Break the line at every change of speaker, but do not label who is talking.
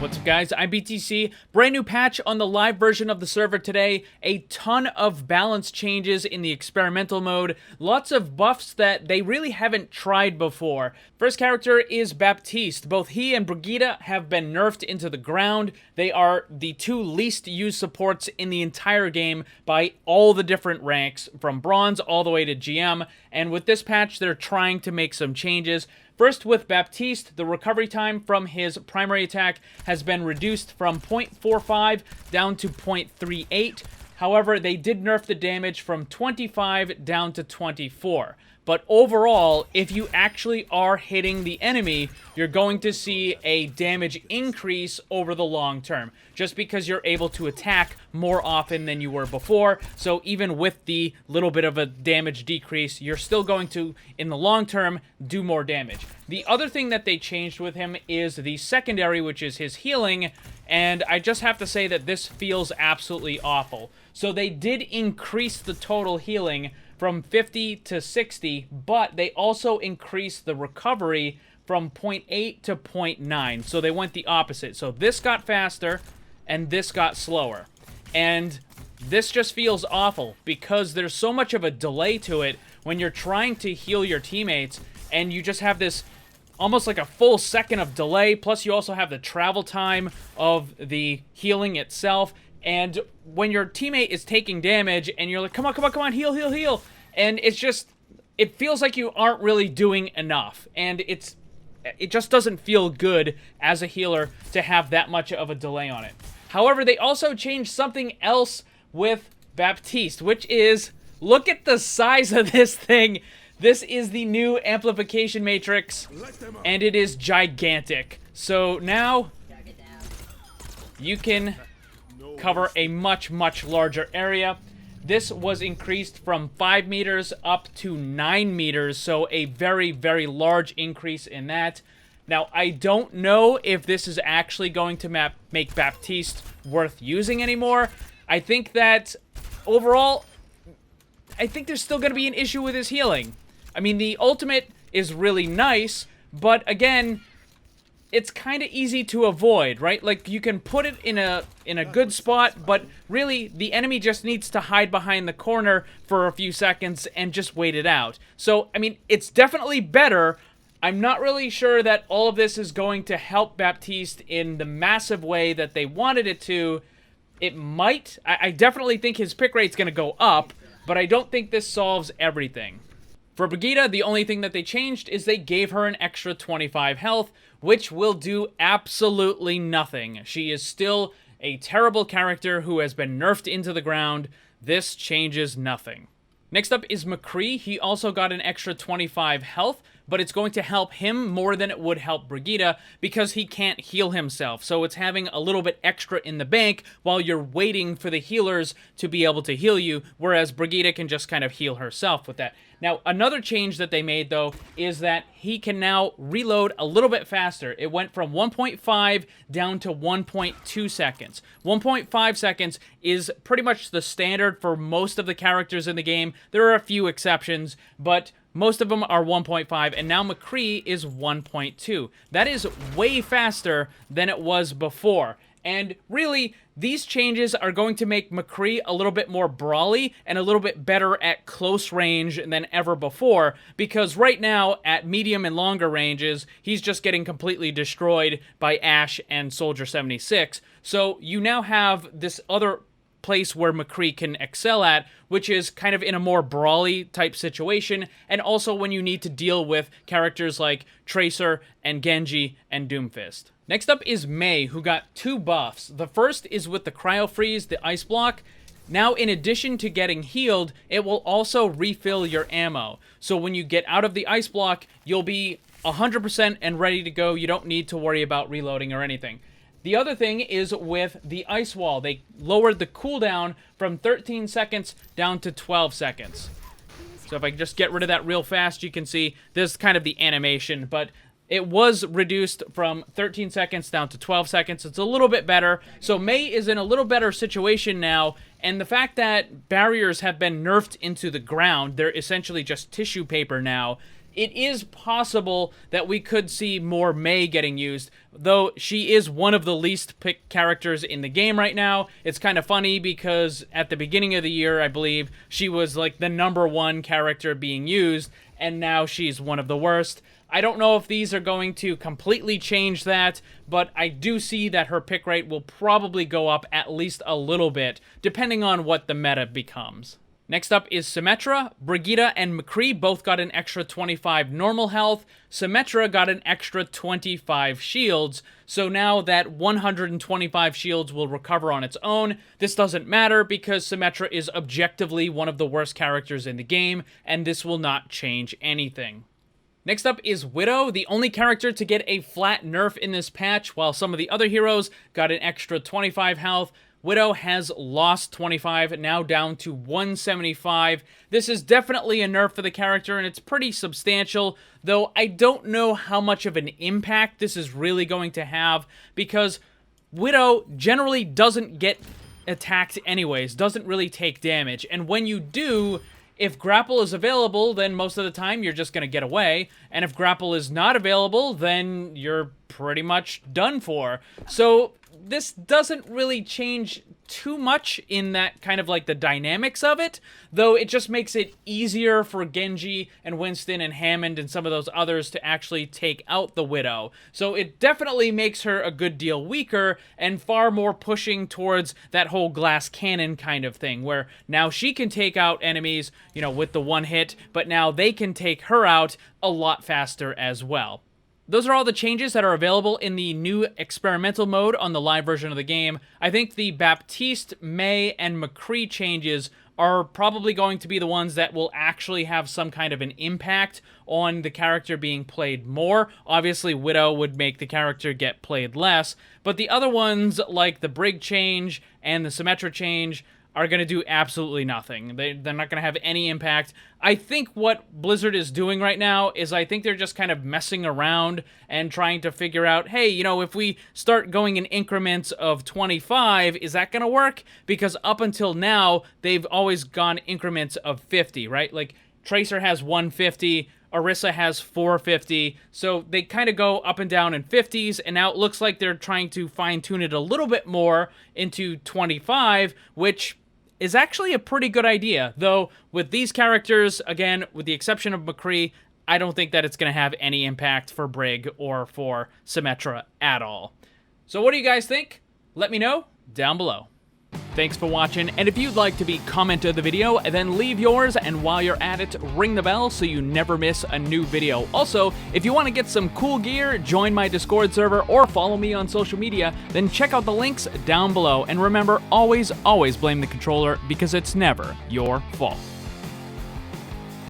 What's up, guys? I'm BTC. Brand new patch on the live version of the server today. A ton of balance changes in the experimental mode. Lots of buffs that they really haven't tried before. First character is Baptiste. Both he and Brigitte have been nerfed into the ground. They are the two least used supports in the entire game by all the different ranks, from bronze all the way to GM. And with this patch, they're trying to make some changes. First, with Baptiste, the recovery time from his primary attack has been reduced from 0.45 down to 0.38. However, they did nerf the damage from 25 down to 24. But overall, if you actually are hitting the enemy, you're going to see a damage increase over the long term, just because you're able to attack more often than you were before. So even with the little bit of a damage decrease, you're still going to, in the long term, do more damage. The other thing that they changed with him is the secondary, which is his healing, and I just have to say that this feels absolutely awful. So they did increase the total healing from 50 to 60, but they also increased the recovery from 0.8 to 0.9. So they went the opposite. So this got faster, and this got slower. And this just feels awful, because there's so much of a delay to it when you're trying to heal your teammates, and you just have this almost like a full second of delay, plus you also have the travel time of the healing itself. And when your teammate is taking damage and you're like, come on, come on, come on, heal, heal, heal. And it's just, it feels like you aren't really doing enough. And it just doesn't feel good as a healer to have that much of a delay on it. However, they also changed something else with Baptiste, which is, look at the size of this thing. This is the new amplification matrix, and it is gigantic. So now you can cover a much, much larger area. This was increased from 5 meters up to 9 meters, so a very, very large increase in that. Now, I don't know if this is actually going to make Baptiste worth using anymore. I think that, overall, I think there's still going to be an issue with his healing. I mean, the ultimate is really nice, but again, it's kind of easy to avoid, right? Like, you can put it in a good spot, but really, the enemy just needs to hide behind the corner for a few seconds and just wait it out. So, I mean, it's definitely better. I'm not really sure that all of this is going to help Baptiste in the massive way that they wanted it to. It might. I definitely think his pick rate's going to go up, but I don't think this solves everything. For Brigitte, the only thing that they changed is they gave her an extra 25 health, which will do absolutely nothing. She is still a terrible character who has been nerfed into the ground. This changes nothing. Next up is McCree. He also got an extra 25 health, but it's going to help him more than it would help Brigitte because he can't heal himself. So it's having a little bit extra in the bank while you're waiting for the healers to be able to heal you, whereas Brigitte can just kind of heal herself with that. Now, another change that they made, though, is that he can now reload a little bit faster. It went from 1.5 down to 1.2 seconds. 1.5 seconds is pretty much the standard for most of the characters in the game. There are a few exceptions, but most of them are 1.5, and now McCree is 1.2. That is way faster than it was before. And really, these changes are going to make McCree a little bit more brawly and a little bit better at close range than ever before, because right now, at medium and longer ranges, he's just getting completely destroyed by Ashe and Soldier 76. So you now have this other place where McCree can excel at, which is kind of in a more brawly type situation, and also when you need to deal with characters like Tracer and Genji and Doomfist. Next up is Mei, who got 2 buffs. The first is with the Cryo Freeze, the Ice Block. Now, in addition to getting healed, it will also refill your ammo. So when you get out of the Ice Block, you'll be 100% and ready to go. You don't need to worry about reloading or anything. The other thing is with the Ice Wall. They lowered the cooldown from 13 seconds down to 12 seconds. So if I can just get rid of that real fast, you can see this is kind of the animation, but it was reduced from 13 seconds down to 12 seconds. It's a little bit better. So Mei is in a little better situation now, And the fact that barriers have been nerfed into the ground, they're essentially just tissue paper now, it is possible that we could see more Mei getting used, though she is one of the least picked characters in the game right now. It's kind of funny because at the beginning of the year, I believe, she was like the #1 character being used, and now she's one of the worst. I don't know if these are going to completely change that, but I do see that her pick rate will probably go up at least a little bit, depending on what the meta becomes. Next up is Symmetra. Brigitte and McCree both got an extra 25 normal health. Symmetra got an extra 25 shields, so now that 125 shields will recover on its own. This doesn't matter because Symmetra is objectively one of the worst characters in the game, and this will not change anything. Next up is Widow, the only character to get a flat nerf in this patch, while some of the other heroes got an extra 25 health. Widow has lost 25, now down to 175. This is definitely a nerf for the character, and it's pretty substantial, though I don't know how much of an impact this is really going to have, because Widow generally doesn't get attacked anyways, doesn't really take damage, and when you do, if grapple is available, then most of the time you're just going to get away, and if grapple is not available, then you're pretty much done for. So this doesn't really change too much in that kind of like the dynamics of it, though it just makes it easier for Genji and Winston and Hammond and some of those others to actually take out the Widow. So it definitely makes her a good deal weaker and far more pushing towards that whole glass cannon kind of thing, where now she can take out enemies, you know, with the one hit, but now they can take her out a lot faster as well. Those are all the changes that are available in the new experimental mode on the live version of the game. I think the Baptiste, Mei, and McCree changes are probably going to be the ones that will actually have some kind of an impact on the character being played more. Obviously, Widow would make the character get played less, but the other ones, like the Brig change and the Symmetra change, are going to do absolutely nothing. They're not going to have any impact. I think what Blizzard is doing right now is I think they're just kind of messing around and trying to figure out, hey, you know, if we start going in increments of 25, is that going to work? Because up until now, they've always gone increments of 50, right? Like, Tracer has 150, Orisa has 450, so they kind of go up and down in 50s, and now it looks like they're trying to fine-tune it a little bit more into 25, which is actually a pretty good idea, though with these characters, again, with the exception of McCree, I don't think that it's going to have any impact for Brig or for Symmetra at all. So what do you guys think? Let me know down below. Thanks for watching, and if you'd like to be comment of the video, then leave yours, and while you're at it, ring the bell so you never miss a new video. Also, if you want to get some cool gear, join my Discord server, or follow me on social media, then check out the links down below, and remember, always blame the controller, because it's never your fault.